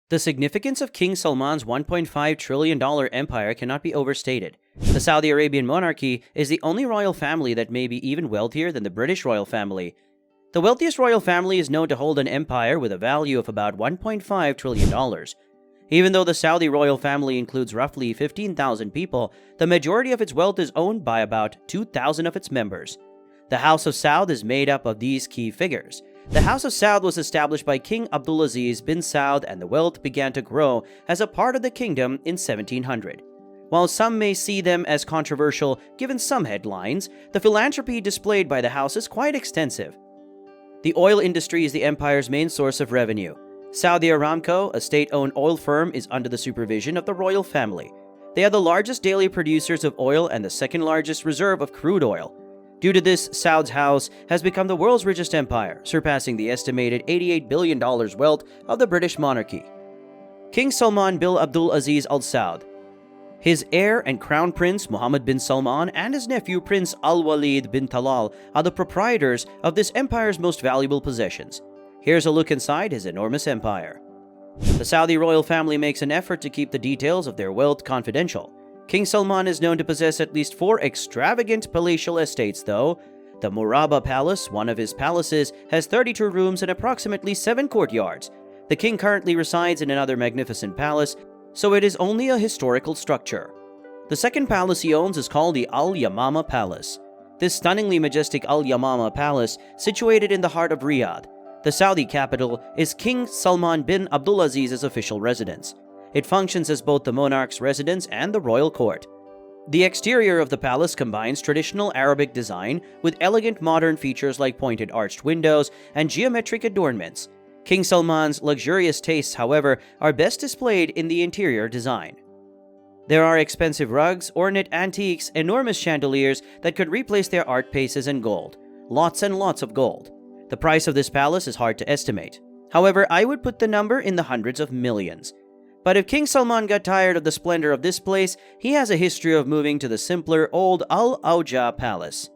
The significance of King Salman's $1.5 trillion empire cannot be overstated. The Saudi Arabian monarchy is the only royal family that may be even wealthier than the British royal family. The wealthiest royal family is known to hold an empire with a value of about $1.5 trillion. Even though the Saudi royal family includes roughly 15,000 people, the majority of its wealth is owned by about 2,000 of its members. The House of Saud is made up of these key figures. The House of Saud was established by King Abdulaziz bin Saud, and the wealth began to grow as a part of the kingdom in 1700. While some may see them as controversial given some headlines, the philanthropy displayed by the house is quite extensive. The oil industry is the empire's main source of revenue. Saudi Aramco, a state-owned oil firm, is under the supervision of the royal family. They are the largest daily producers of oil and the second largest reserve of crude oil. Due to this, Saud's house has become the world's richest empire, surpassing the estimated $88 billion wealth of the British monarchy. King Salman bin Abdul Aziz Al Saud. His heir and crown prince Mohammed bin Salman and his nephew Prince Al-Walid bin Talal are the proprietors of this empire's most valuable possessions. Here's a look inside his enormous empire. The Saudi royal family makes an effort to keep the details of their wealth confidential. King Salman is known to possess at least 4 extravagant palatial estates, though. The Murabba Palace, one of his palaces, has 32 rooms and approximately 7 courtyards. The king currently resides in another magnificent palace, so it is only a historical structure. The second palace he owns is called the Al-Yamama Palace. This stunningly majestic Al-Yamama Palace, situated in the heart of Riyadh, the Saudi capital, is King Salman bin Abdulaziz's official residence. It functions as both the monarch's residence and the royal court. The exterior of the palace combines traditional Arabic design with elegant modern features like pointed arched windows and geometric adornments. King Salman's luxurious tastes, however, are best displayed in the interior design. There are expensive rugs, ornate antiques, enormous chandeliers that could replace their art pieces, and gold. Lots and lots of gold. The price of this palace is hard to estimate. However, I would put the number in the hundreds of millions. But if King Salman got tired of the splendor of this place, he has a history of moving to the simpler old Al-Auja Palace.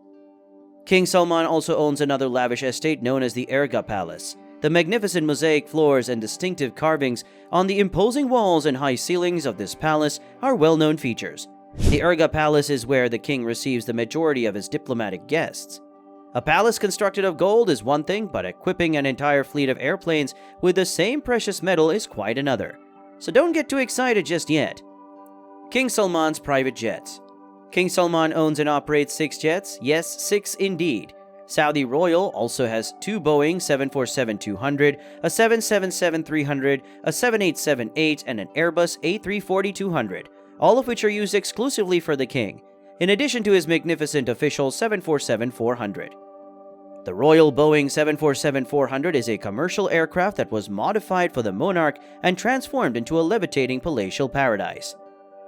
King Salman also owns another lavish estate known as the Erga Palace. The magnificent mosaic floors and distinctive carvings on the imposing walls and high ceilings of this palace are well-known features. The Erga Palace is where the king receives the majority of his diplomatic guests. A palace constructed of gold is one thing, but equipping an entire fleet of airplanes with the same precious metal is quite another. So don't get too excited just yet. King Salman's private jets. King Salman owns and operates 6 jets. Yes, 6 indeed. Saudi Royal also has 2 Boeing 747-200, a 777-300, a 787-8, and an Airbus A340-200, all of which are used exclusively for the king, in addition to his magnificent official 747-400. The Royal Boeing 747-400 is a commercial aircraft that was modified for the monarch and transformed into a levitating palatial paradise.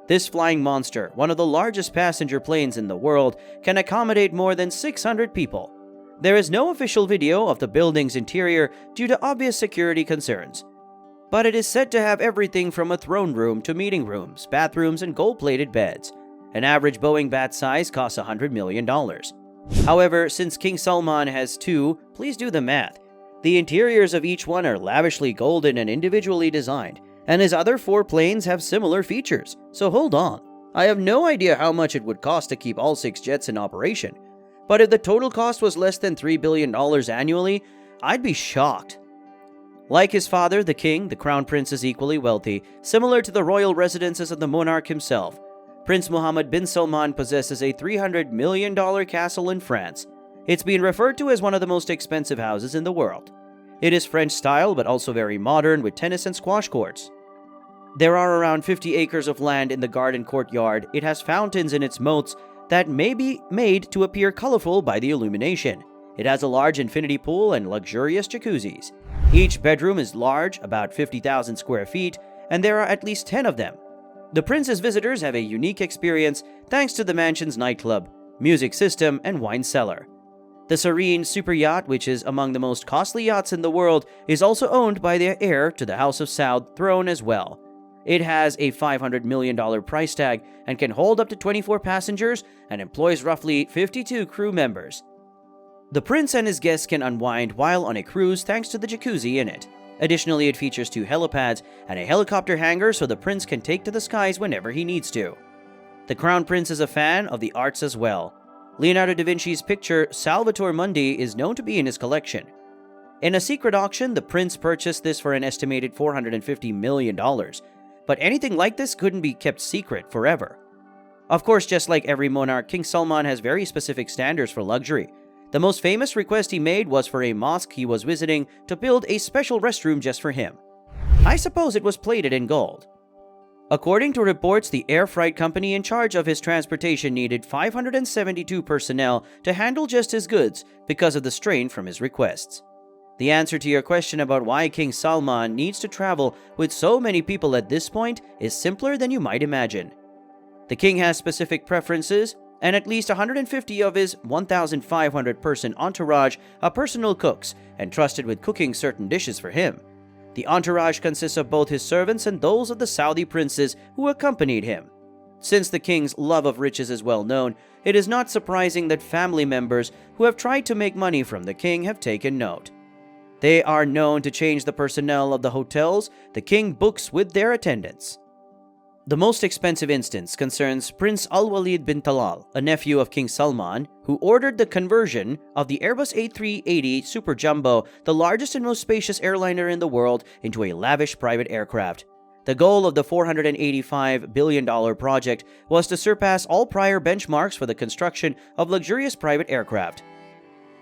This flying monster, one of the largest passenger planes in the world, can accommodate more than 600 people. There is no official video of the building's interior due to obvious security concerns, but it is said to have everything from a throne room to meeting rooms, bathrooms, and gold-plated beds. An average Boeing bat size costs $100 million. However, since King Salman has 2, please do the math. The interiors of each one are lavishly golden and individually designed, and his other 4 planes have similar features, so hold on. I have no idea how much it would cost to keep all 6 jets in operation, but if the total cost was less than $3 billion annually, I'd be shocked. Like his father, the king, the crown prince is equally wealthy, similar to the royal residences of the monarch himself. Prince Mohammed bin Salman possesses a $300 million castle in France. It's been referred to as one of the most expensive houses in the world. It is French style but also very modern, with tennis and squash courts. There are around 50 acres of land in the garden courtyard. It has fountains in its moats that may be made to appear colorful by the illumination. It has a large infinity pool and luxurious jacuzzis. Each bedroom is large, about 50,000 square feet, and there are at least 10 of them. The prince's visitors have a unique experience thanks to the mansion's nightclub, music system, and wine cellar. The Serene super yacht, which is among the most costly yachts in the world, is also owned by their heir to the House of Saud throne as well. It has a $500 million price tag and can hold up to 24 passengers and employs roughly 52 crew members. The prince and his guests can unwind while on a cruise thanks to the jacuzzi in it. Additionally, it features 2 helipads and a helicopter hangar so the prince can take to the skies whenever he needs to. The Crown Prince is a fan of the arts as well. Leonardo da Vinci's picture Salvator Mundi is known to be in his collection. In a secret auction, the prince purchased this for an estimated $450 million, but anything like this couldn't be kept secret forever. Of course, just like every monarch, King Salman has very specific standards for luxury. The most famous request he made was for a mosque he was visiting to build a special restroom just for him. I suppose it was plated in gold. According to reports, the air freight company in charge of his transportation needed 572 personnel to handle just his goods because of the strain from his requests. The answer to your question about why King Salman needs to travel with so many people at this point is simpler than you might imagine. The king has specific preferences, and at least 150 of his 1,500-person entourage are personal cooks entrusted with cooking certain dishes for him. The entourage consists of both his servants and those of the Saudi princes who accompanied him. Since the king's love of riches is well known, it is not surprising that family members who have tried to make money from the king have taken note. They are known to change the personnel of the hotels the king books with their attendants. The most expensive instance concerns Prince Al-Walid bin Talal, a nephew of King Salman, who ordered the conversion of the Airbus A380 Super Jumbo, the largest and most spacious airliner in the world, into a lavish private aircraft. The goal of the $485 billion project was to surpass all prior benchmarks for the construction of luxurious private aircraft.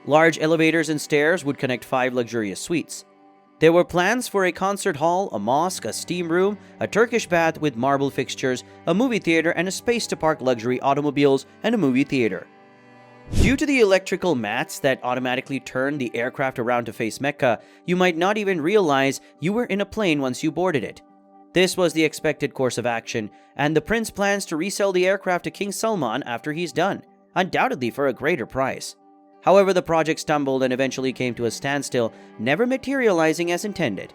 Large elevators and stairs would connect 5 luxurious suites. There were plans for a concert hall, a mosque, a steam room, a Turkish bath with marble fixtures, a movie theater, and a space to park luxury automobiles and a movie theater. Due to the electrical mats that automatically turn the aircraft around to face Mecca, you might not even realize you were in a plane once you boarded it. This was the expected course of action, and the prince plans to resell the aircraft to King Salman after he's done, undoubtedly for a greater price. However, the project stumbled and eventually came to a standstill, never materializing as intended.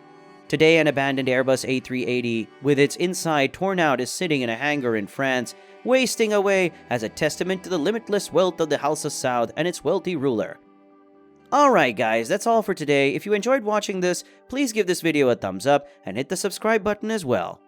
Today, an abandoned Airbus A380 with its inside torn out is sitting in a hangar in France, wasting away as a testament to the limitless wealth of the House of Saud and its wealthy ruler. Alright guys, that's all for today. If you enjoyed watching this, please give this video a thumbs up and hit the subscribe button as well.